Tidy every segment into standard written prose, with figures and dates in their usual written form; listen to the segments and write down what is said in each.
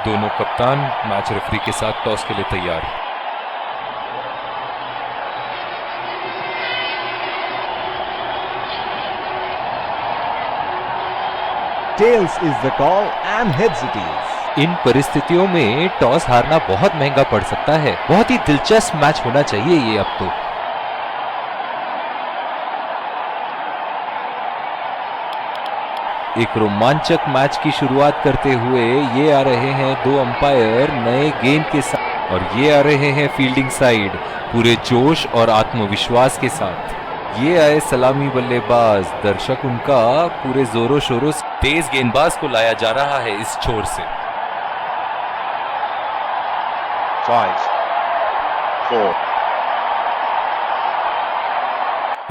दोनों कप्तान match referee के साथ टॉस के लिए तैयार। Tails is the call and heads it is. इन परिस्थितियों में टॉस हारना बहुत महंगा पड़ सकता है। बहुत ही दिलचस्प मैच होना चाहिए ये अब तो। एक रोमांचक मैच की शुरुआत करते हुए ये आ रहे हैं दो अंपायर नए गेंद के साथ, और ये आ रहे हैं फील्डिंग साइड पूरे जोश और आत्मविश्वास के साथ। ये आए सलामी बल्लेबाज, दर्शक उनका पूरे जोरों शोरों से। तेज गेंदबाज को लाया जा रहा है इस छोर से। 5, 4.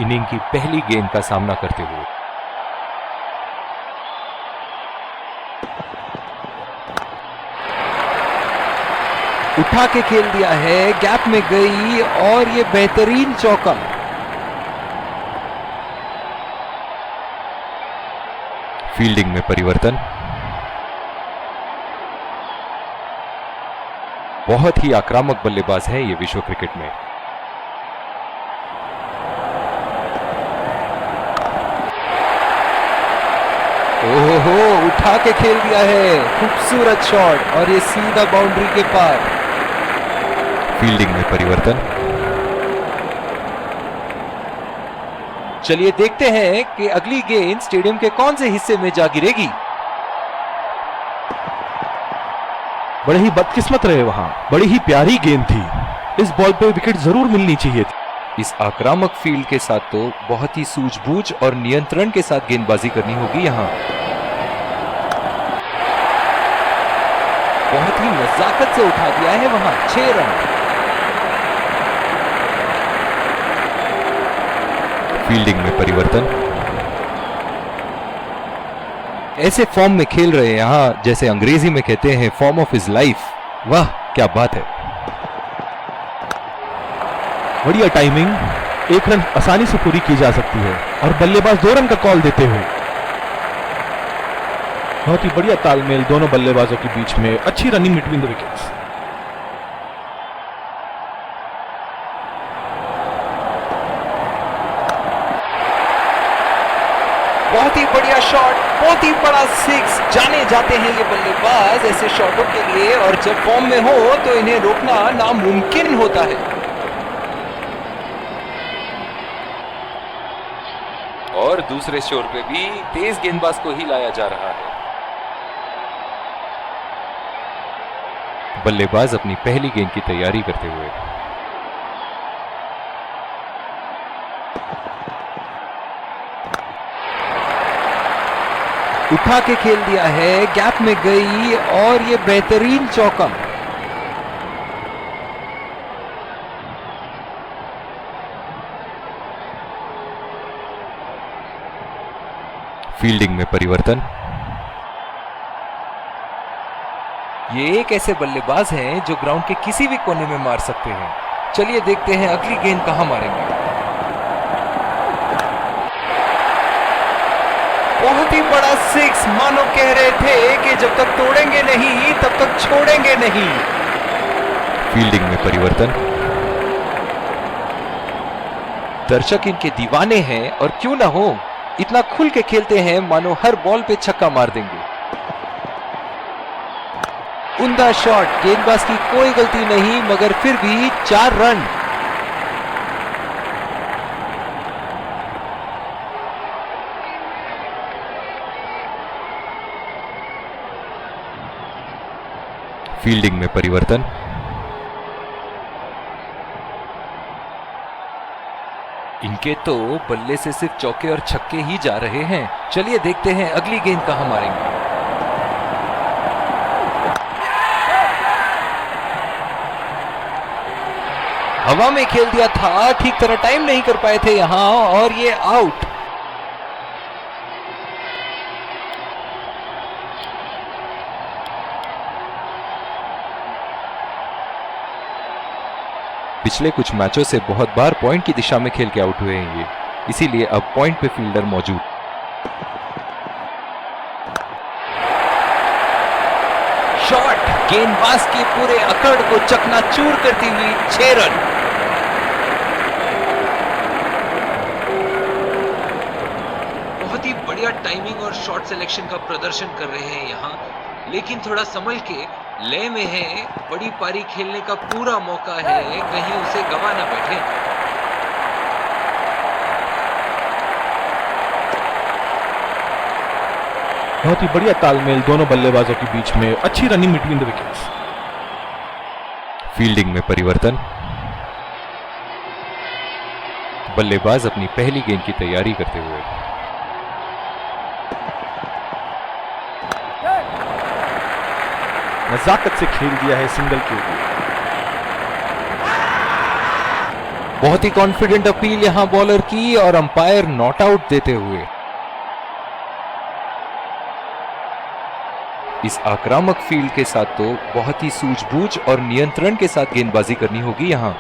इनिंग की पहली गेंद का सामना करते हुए उठा के खेल दिया है, गैप में गई और ये बेहतरीन चौका। फील्डिंग में परिवर्तन। बहुत ही आक्रामक बल्लेबाज है ये विश्व क्रिकेट में। ओहो, उठा के खेल दिया है, खूबसूरत शॉट और ये सीधा बाउंड्री के पार। फील्डिंग में परिवर्तन। चलिए देखते हैं कि अगली गेंद स्टेडियम के कौन से हिस्से में जा गिरेगी। बड़े ही बदकिस्मत रहे वहां, बड़ी ही प्यारी गेंद थी। इस बॉल पे विकेट जरूर मिलनी चाहिए थी। इस आक्रामक फील्ड के साथ तो बहुत ही सूझबूझ और नियंत्रण के साथ गेंदबाजी करनी होगी यहां। बहुत ही नजाकत से उठा दिया है वहां। 6 रन। फील्डिंग में परिवर्तन। ऐसे फॉर्म में खेल रहे हैं यहां, जैसे अंग्रेजी में कहते हैं फॉर्म ऑफ हिज लाइफ। वाह क्या बात है। बढ़िया टाइमिंग, 1 रन आसानी से पूरी की जा सकती है और बल्लेबाज 2 रन का कॉल देते हुए। बहुत ही बढ़िया तालमेल दोनों बल्लेबाजों के बीच में, अच्छी रनिंग बिटवीन द विकेट्स। बहुत ही बढ़िया शॉट, बहुत ही बड़ा 6। जाने जाते हैं ये बल्लेबाज ऐसे शॉटों के लिए, और जब फॉर्म में हो तो इन्हें रोकना नामुमकिन होता है। और दूसरे छोर पे भी तेज गेंदबाज को ही लाया जा रहा है। बल्लेबाज अपनी पहली गेंद की तैयारी करते हुए। उठा के खेल दिया है, गैप में गई और ये बेहतरीन चौका। फील्डिंग में परिवर्तन। ये एक ऐसे बल्लेबाज हैं जो ग्राउंड के किसी भी कोने में मार सकते हैं। चलिए देखते हैं अगली गेंद कहां मारेंगे। बहुत ही बड़ा 6, मानो कह रहे थे कि जब तक तोड़ेंगे नहीं तब तक छोड़ेंगे नहीं। फील्डिंग में परिवर्तन। दर्शक इनके दीवाने हैं, और क्यों ना हो, इतना खुल के खेलते हैं मानो हर बॉल पे छक्का मार देंगे। उम्दा शॉट, गेंदबाज की कोई गलती नहीं, मगर फिर भी 4 रन। फील्डिंग में परिवर्तन। इनके तो बल्ले से सिर्फ चौके और छक्के ही जा रहे हैं। चलिए देखते हैं अगली गेंद कहां मारेंगे। हवा में खेल दिया था, ठीक तरह टाइम नहीं कर पाए थे यहां, और ये आउट। पिछले कुछ मैचों से बहुत बार पॉइंट की दिशा में खेल के आउट हुए हैं ये, इसीलिए अब पॉइंट पे फील्डर मौजूद। शॉट गेंदबाज के पूरे अकड़ को चकनाचूर करती हुई 6 रन। बहुत ही बढ़िया टाइमिंग और शॉट सिलेक्शन का प्रदर्शन कर रहे हैं यहाँ, लेकिन थोड़ा संभल के, लय में है, बड़ी पारी खेलने का पूरा मौका है, कहीं उसे गवा ना बैठे। बहुत ही बढ़िया तालमेल दोनों बल्लेबाजों के बीच में, अच्छी running between the wickets. Fielding में परिवर्तन, बल्लेबाज अपनी पहली गेंद की तैयारी करते हुए। नजाकत से खेल दिया है सिंगल के लिए। बहुत ही कॉन्फिडेंट अपील यहां बॉलर की और अंपायर नॉट आउट देते हुए। इस आक्रामक फील्ड के साथ तो बहुत ही सूझबूझ और नियंत्रण के साथ गेंदबाजी करनी होगी यहां।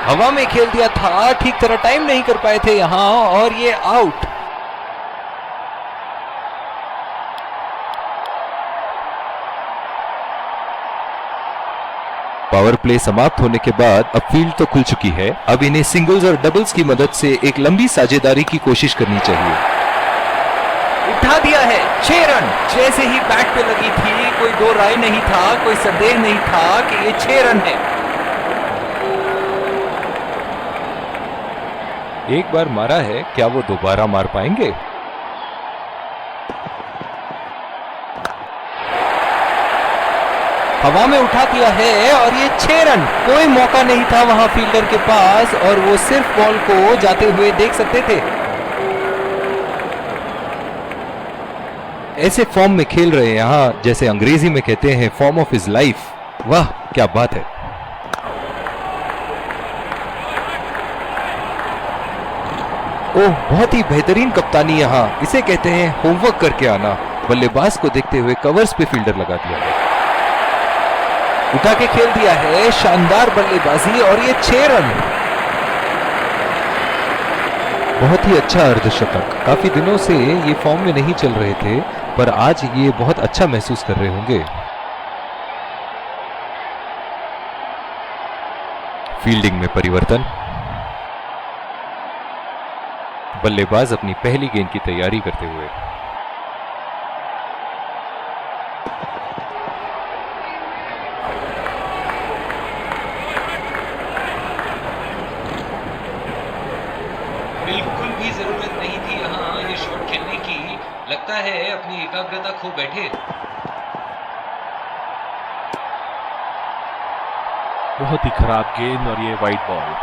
हवा में खेल दिया था, ठीक तरह टाइम नहीं कर पाए थे यहां और ये आउट। पावर प्ले समाप्त होने के बाद अब फील्ड तो खुल चुकी है, अब इन्हें सिंगल्स और डबल्स की मदद से एक लंबी साझेदारी की कोशिश करनी चाहिए। उठा दिया है 6 रन, जैसे ही बैट पे लगी थी कोई दो राय नहीं था, कोई संदेह नहीं था कि ये 6 रन है। एक बार मारा है, क्या वो दोबारा मार पाएंगे? हवा में उठा दिया है और ये 6 रन, कोई मौका नहीं था वहां फील्डर के पास और वो सिर्फ बॉल को जाते हुए देख सकते थे। ऐसे फॉर्म में खेल रहे हैं यहां, जैसे अंग्रेजी में कहते हैं फॉर्म ऑफ हिज लाइफ। वाह क्या बात है। ओह बहुत ही बेहतरीन कप्तानी यहां, इसे कहते हैं होमवर्क करके आना। बल्लेबाज को देखते हुए कवर्स पे फील्डर लगा दिया है, उठा के खेल दिया है, शानदार बल्लेबाजी और ये 6 रन। बहुत ही अच्छा अर्धशतक, काफी दिनों से ये फॉर्म में नहीं चल रहे थे, पर आज ये बहुत अच्छा महसूस कर रहे होंगे। फील्डिंग में परिवर्तन, बल्लेबाज अपनी पहली गेंद की तैयारी करते हुए। बिल्कुल भी जरूरत नहीं थी यहाँ ये शॉट खेलने की, लगता है अपनी एकाग्रता खो बैठे। बहुत ही खराब गेंद और ये wide ball.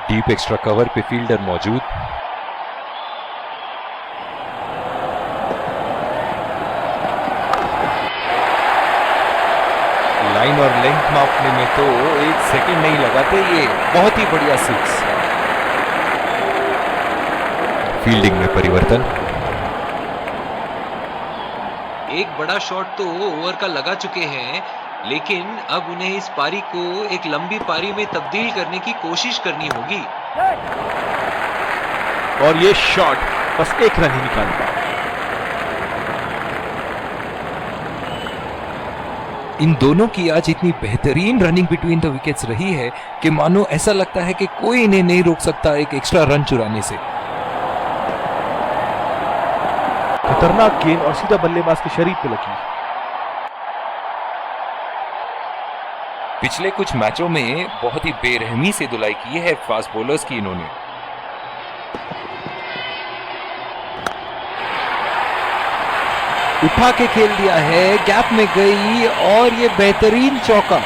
Deep extra cover पे फील्डर मौजूद, लाइन और लेंथ मापने में तो 1 सेकंड नहीं लगाते ये, बहुत ही बढ़िया 6। फील्डिंग में परिवर्तन, एक बड़ा शॉट तो ओवर का लगा चुके हैं, लेकिन अब उन्हें इस पारी को एक लंबी पारी में तब्दील करने की कोशिश करनी होगी। और ये शॉट बस 1 रन ही निकाल पाया। इन दोनों की आज इतनी बेहतरीन रनिंग बिटवीन द विकेट्स रही है कि मानो ऐसा लगता है कि कोई इन्हें नहीं रोक सकता एक एक्स्ट्रा रन चुराने से। खतरनाक गेंद और सीधा बल्लेबाज के शरीर पे लगी। पिछले कुछ मैचों में बहुत ही बेरहमी से धुलाई की है फास्ट बॉलर्स की इन्होंने। उठा के खेल दिया है, गैप में गई और ये बेहतरीन चौका।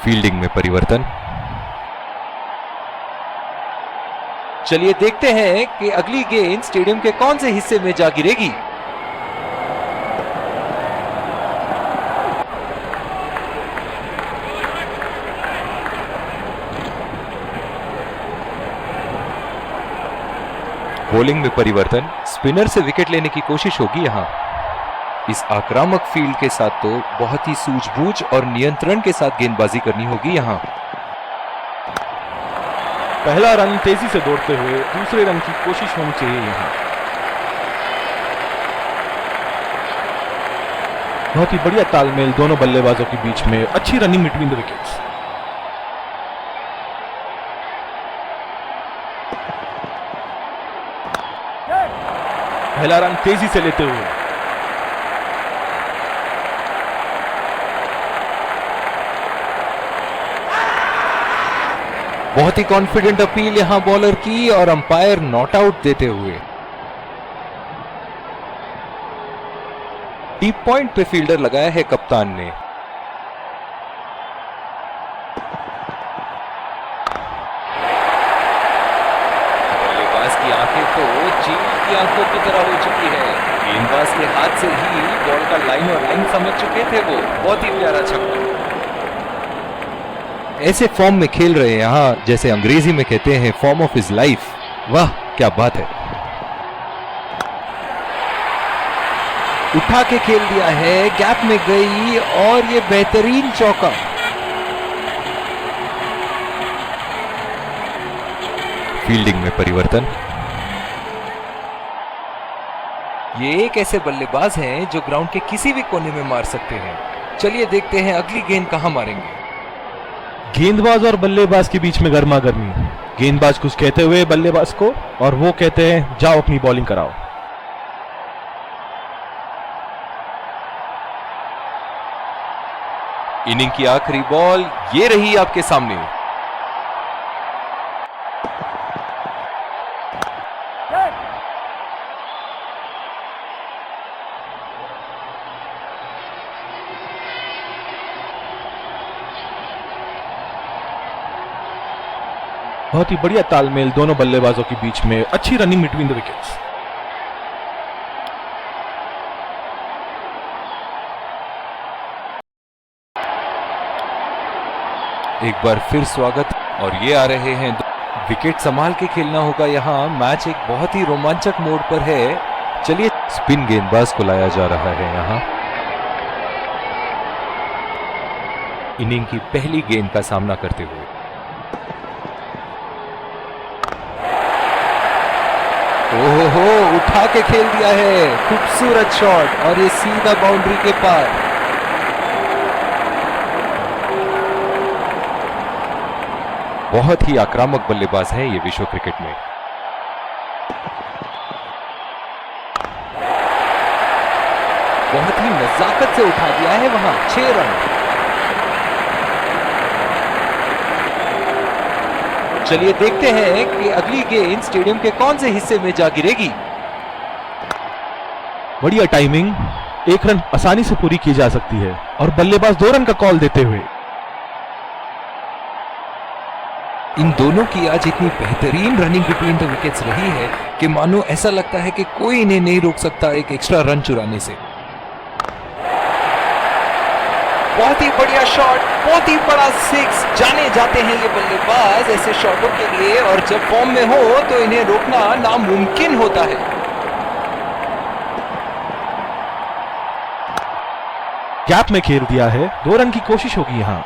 फील्डिंग में परिवर्तन, चलिए देखते हैं कि अगली गेंद स्टेडियम के कौन से हिस्से में जा गिरेगी। बॉलिंग में परिवर्तन, स्पिनर से विकेट लेने की कोशिश होगी यहां। इस आक्रामक फील्ड के साथ तो बहुत ही सूझबूझ और नियंत्रण के साथ गेंदबाजी करनी होगी यहाँ। पहला रन तेजी से दौड़ते हुए दूसरे रन की कोशिश होनी चाहिए यहाँ। बहुत ही बढ़िया तालमेल दोनों बल्लेबाजों के बीच में, अच्छी रनिंग बिटवीन द विकेट्स। पहला रन तेजी से लेते हुए बहुत ही कॉन्फिडेंट अपील यहां बॉलर की और अंपायर नॉट आउट देते हुए। डीप पॉइंट पे फील्डर लगाया है कप्तान ने। बल्लेबाज की आंखें तो चील की आंखों की तरह हो चुकी है। गेंदबाज के हाथ से ही बॉल का लाइन और लाइन समझ चुके थे वो। बहुत ही प्यारा छक्का। ऐसे फॉर्म में खेल रहे हैं यहां, जैसे अंग्रेजी में कहते हैं फॉर्म ऑफ हिज लाइफ। वाह क्या बात है। उठा के खेल दिया है, गैप में गई और ये बेहतरीन चौका। फील्डिंग में परिवर्तन। ये एक ऐसे बल्लेबाज हैं जो ग्राउंड के किसी भी कोने में मार सकते हैं। चलिए देखते हैं अगली गेंद कहां मारेंगे। गेंदबाज और बल्लेबाज के बीच में गर्मा गर्मी। गेंदबाज कुछ कहते हुए बल्लेबाज को, और वो कहते हैं जाओ अपनी बॉलिंग कराओ। इनिंग की आखिरी बॉल ये रही आपके सामने। बहुत ही बढ़िया तालमेल दोनों बल्लेबाजों के बीच में, अच्छी रनिंग बिटवीन द विकेट्स। एक बार फिर स्वागत। और ये आ रहे हैं विकेट संभाल के खेलना होगा यहाँ। मैच एक बहुत ही रोमांचक मोड पर है। चलिए स्पिन गेंदबाज को लाया जा रहा है यहाँ। इनिंग की पहली गेंद का सामना करते हुए ओहो, उठा के खेल दिया है। खूबसूरत शॉट और ये सीधा बाउंड्री के पार। बहुत ही आक्रामक बल्लेबाज हैं ये विश्व क्रिकेट में। बहुत ही नजाकत से उठा दिया है वहां। 6 रन। चलिए देखते हैं कि अगली गेंद स्टेडियम के कौन से हिस्से में जा गिरेगी। बढ़िया टाइमिंग, 1 रन आसानी से पूरी की जा सकती है और बल्लेबाज 2 रन का कॉल देते हुए। इन दोनों की आज इतनी बेहतरीन रनिंग बिटवीन द विकेट्स रही है कि मानो ऐसा लगता है कि कोई इन्हें नहीं रोक सकता एक एक्स्ट्रा रन चुराने से। बहुत ही बढ़िया शॉट, बहुत ही बड़ा 6। जाने जाते हैं ये बल्लेबाज ऐसे शॉटों के लिए, और जब फॉर्म में हो तो इन्हें रोकना नामुमकिन होता है। गैप में खेल दिया है, 2 रन की कोशिश होगी यहां।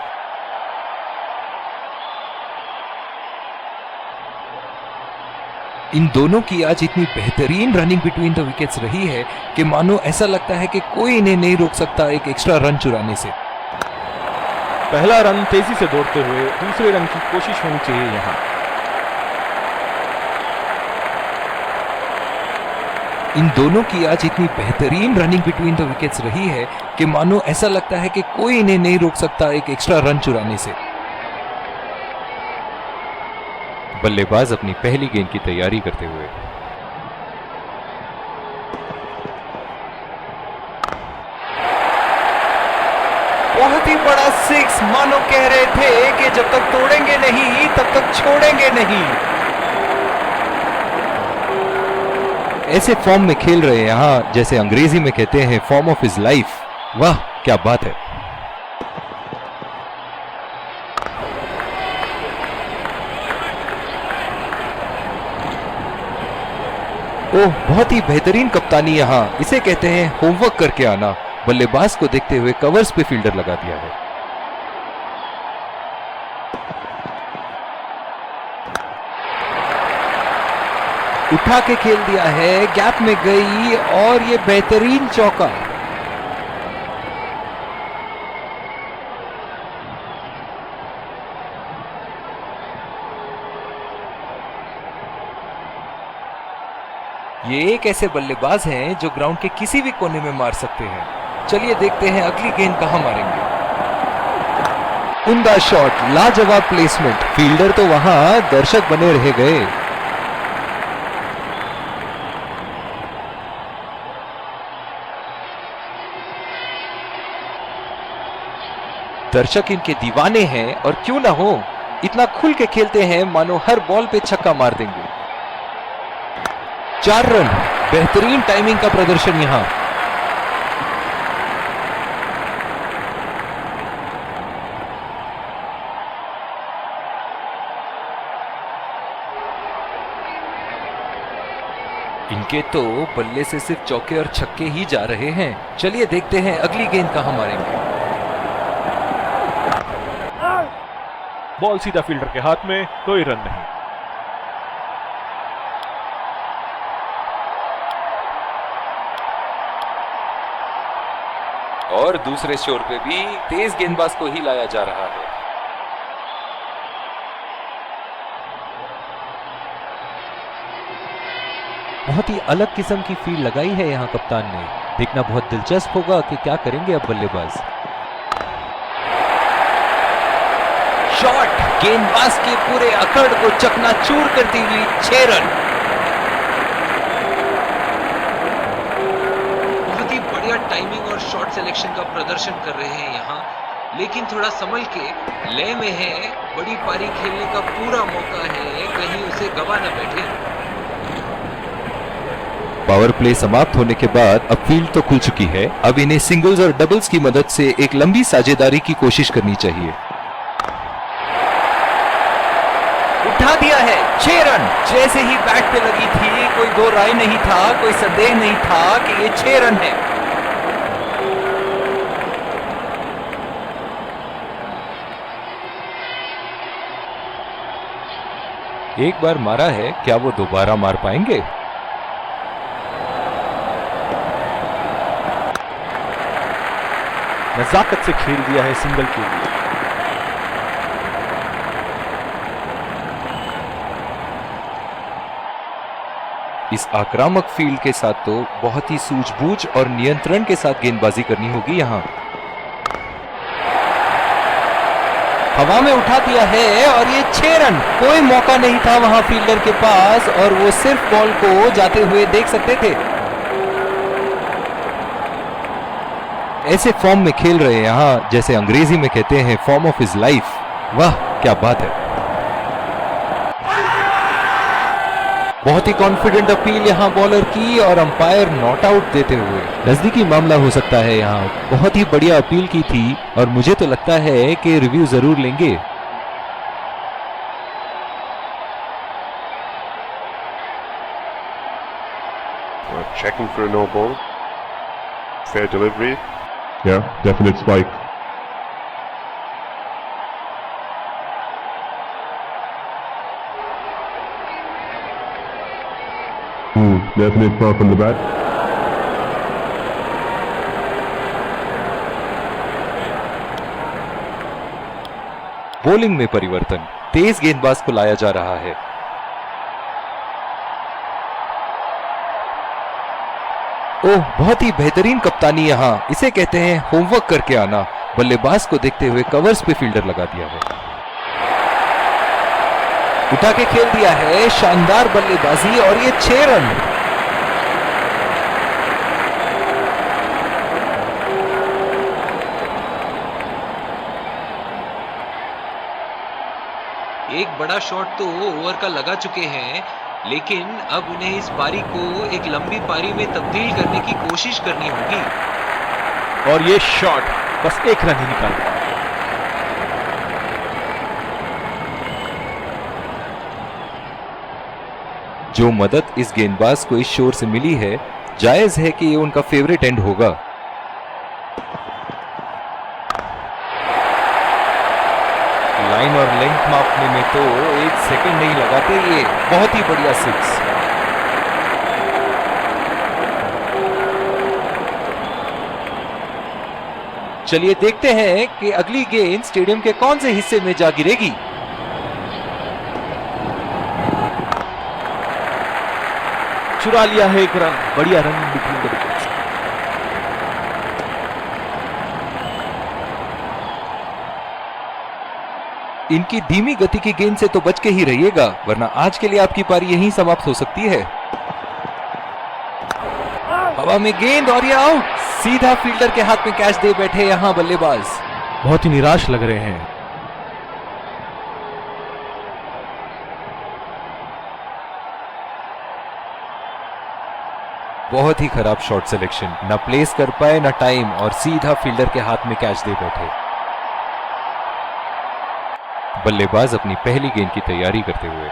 इन दोनों की आज इतनी बेहतरीन रनिंग बिटवीन द विकेट्स रही है कि मानो ऐसा लगता है कि कोई इन्हें नहीं रोक सकता एक एक्स्ट्रा रन चुराने से। पहला रन तेजी से दौड़ते हुए दूसरे रन की कोशिश होनी चाहिए यहां। इन दोनों की आज इतनी बेहतरीन रनिंग बिटवीन द विकेट्स रही है कि मानो ऐसा लगता है कि कोई इन्हें नहीं रोक सकता एक एक्स्ट्रा रन चुराने से। बल्लेबाज अपनी पहली गेंद की तैयारी करते हुए बहुत ही बड़ा 6। मानो कह रहे थे कि जब तक तोड़ेंगे नहीं तब तक छोड़ेंगे नहीं। ऐसे फॉर्म में खेल रहे हैं यहां, जैसे अंग्रेजी में कहते हैं फॉर्म ऑफ हिज लाइफ। वाह क्या बात है। ओह, बहुत ही बेहतरीन कप्तानी यहाँ, इसे कहते हैं होमवर्क करके आना। बल्लेबाज को देखते हुए कवर्स पे फील्डर लगा दिया है। उठा के खेल दिया है, गैप में गई और ये बेहतरीन चौका। ये एक ऐसे बल्लेबाज हैं जो ग्राउंड के किसी भी कोने में मार सकते हैं। चलिए देखते हैं अगली गेंद कहां मारेंगे। उम्दा शॉट, लाजवाब प्लेसमेंट। फील्डर तो वहां, दर्शक बने रह गए। दर्शक इनके दीवाने हैं और क्यों ना हो, इतना खुल के खेलते हैं मानो हर बॉल पे छक्का मार देंगे। 4 रन, बेहतरीन टाइमिंग का प्रदर्शन यहां। इनके तो बल्ले से सिर्फ चौके और छक्के ही जा रहे हैं। चलिए देखते हैं अगली गेंद कहां मारेंगे। बॉल सीधा फील्डर के हाथ में, कोई रन नहीं। और दूसरे शोर पे भी तेज गेंदबाज को ही लाया जा रहा है। बहुत ही अलग किस्म की फील्ड लगाई है यहाँ कप्तान ने। देखना बहुत दिलचस्प होगा कि क्या करेंगे अब बल्लेबाज। शॉट, गेंदबाज के पूरे अकड़ को चकनाचूर करती हुई 6 रन। बहुत ही बढ़िया टाइमिंग और शॉट सिलेक्शन का प्रदर्शन कर रहे हैं यहाँ, लेकिन थोड़ा संभल के, लय में है, बड़ी पारी खेलने का पूरा मौका है, कहीं उसे गवा न बैठे। पावर प्ले समाप्त होने के बाद अब फील्ड तो खुल चुकी है। अब इन्हें सिंगल्स और डबल्स की मदद से एक लंबी साझेदारी की कोशिश करनी चाहिए। उठा दिया है, 6 रन। जैसे ही बैट पे लगी थी, कोई दो राय नहीं था, कोई संदेह नहीं था कि ये 6 रन है। एक बार मारा है, क्या वो दोबारा मार पाएंगे? नजाकत से खेल दिया है सिंगल के लिए। इस आक्रामक फील्ड के साथ तो बहुत ही सूझबूझ और नियंत्रण के साथ गेंदबाजी करनी होगी यहां। हवा में उठा दिया है और ये 6 रन। कोई मौका नहीं था वहां फील्डर के पास और वो सिर्फ बॉल को जाते हुए देख सकते थे। ऐसे फॉर्म में खेल रहे हैं यहां, जैसे अंग्रेजी में कहते हैं फॉर्म ऑफ हिज लाइफ। वाह क्या बात है। बहुत ही कॉन्फिडेंट अपील यहां बॉलर की और अंपायर नॉट आउट देते हुए। नजदीकी मामला हो सकता है यहां। बहुत ही बढ़िया अपील की थी और मुझे तो लगता है कि रिव्यू जरूर लेंगे। Checking for a no ball. Fair delivery. Yeah, definite spike. Definite foul from the bat. Bowling में परिवर्तन, तेज गेंदबाज को लाया जा रहा है। ओह, बहुत ही बेहतरीन कप्तानी यहां, इसे कहते हैं होमवर्क करके आना। बल्लेबाज को देखते हुए कवर्स पे फील्डर लगा दिया है। उठा के खेल दिया है, शानदार बल्लेबाजी और ये 6 रन। एक बड़ा शॉट तो ओवर का लगा चुके हैं, लेकिन अब उन्हें इस पारी को एक लंबी पारी में तब्दील करने की कोशिश करनी होगी। और ये शॉट बस 1 रन ही निकाल पाया। जो मदद इस गेंदबाज को इस शोर से मिली है, जायज है कि ये उनका फेवरेट एंड होगा। लाइन और लेंथ मापने में तो 1 सेकंड नहीं लगाते ये। बहुत ही बढ़िया 6। चलिए देखते हैं कि अगली गेंद स्टेडियम के कौन से हिस्से में जा गिरेगी। चुरा लिया है एक रन, बढ़िया रन बिटवीन द विकेट्स। इनकी धीमी गति की गेंद से तो बच के ही रहिएगा, वरना आज के लिए आपकी पारी यहीं समाप्त हो सकती है। हवा में गेंद और ये आउट। सीधा फील्डर के हाथ में कैच दे बैठे यहां बल्लेबाज। बहुत ही निराश लग रहे हैं। बहुत ही खराब शॉट सिलेक्शन, ना प्लेस कर पाए ना टाइम, और सीधा फील्डर के हाथ में कैच दे बैठे। बल्लेबाज अपनी पहली गेंद की तैयारी करते हुए।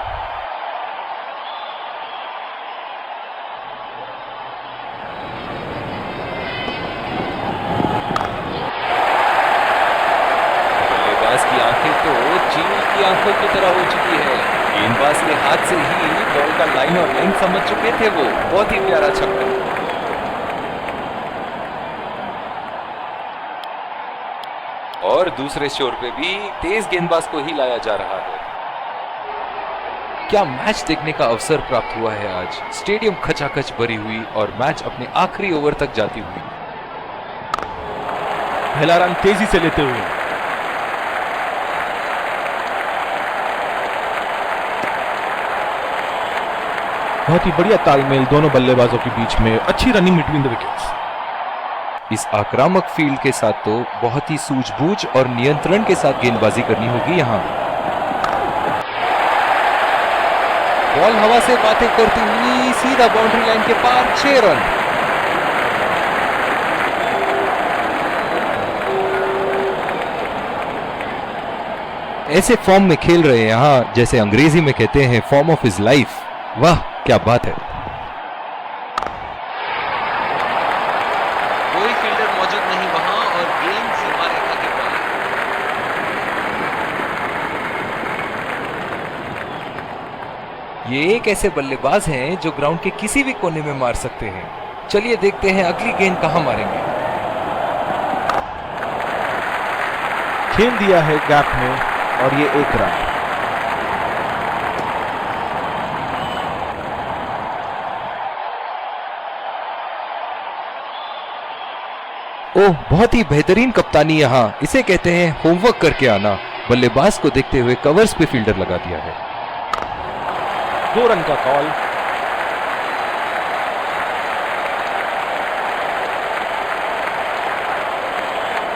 बल्लेबाज की आंखें तो चील की आंखों की तरह हो चुकी है। गेंदबाज के हाथ से ही बॉल का लाइन और लेंथ समझ चुके थे वो। बहुत ही प्यारा छक्का। और दूसरे शोर पे भी तेज गेंदबाज को ही लाया जा रहा है। क्या मैच देखने का अवसर प्राप्त हुआ है आज। स्टेडियम खचाखच भरी हुई और मैच अपने आखिरी ओवर तक जाती हुई। पहला रन तेजी से लेते हुए। बहुत ही बढ़िया तालमेल दोनों बल्लेबाजों के बीच में। अच्छी रनिंग बिटवीन द विकेट्स। इस आक्रामक फील्ड के साथ तो बहुत ही सूझबूझ और नियंत्रण के साथ गेंदबाजी करनी होगी यहां। बॉल हवा से बातें करती हुई सीधा बाउंड्री लाइन के पार। 6 रन। ऐसे फॉर्म में खेल रहे हैं यहां, जैसे अंग्रेजी में कहते हैं फॉर्म ऑफ हिज लाइफ। वाह क्या बात है। कोई फील्डर मौजूद नहीं वहां और गेंद सीमा रेखा के पार। ये एक ऐसे बल्लेबाज हैं जो ग्राउंड के किसी भी कोने में मार सकते हैं। चलिए देखते हैं अगली गेंद कहां मारेंगे। खेल दिया है गैप में और ये 1 रन। ओह बहुत ही बेहतरीन कप्तानी यहां। इसे कहते हैं होमवर्क करके आना। बल्लेबाज को देखते हुए कवर्स पे फील्डर लगा दिया है। 2 रन का कॉल।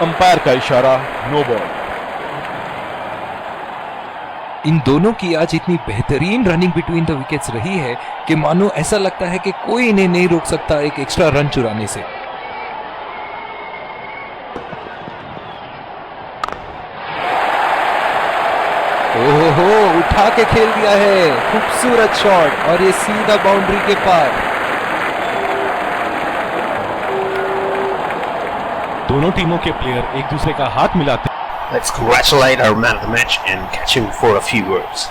अंपायर का इशारा, नो बॉल। इन दोनों की आज इतनी बेहतरीन रनिंग बिटवीन द विकेट्स रही है कि मानो ऐसा लगता है कि कोई इन्हें नहीं रोक सकता एक एक्स्ट्रा रन चुराने से। ओहो उठा के खेल दिया है। खूबसूरत शॉट और ये सीधा बाउंड्री के पार। दोनों टीमों के प्लेयर एक दूसरे का हाथ मिलाते। Let's congratulate our man of the match and catch him for a few words.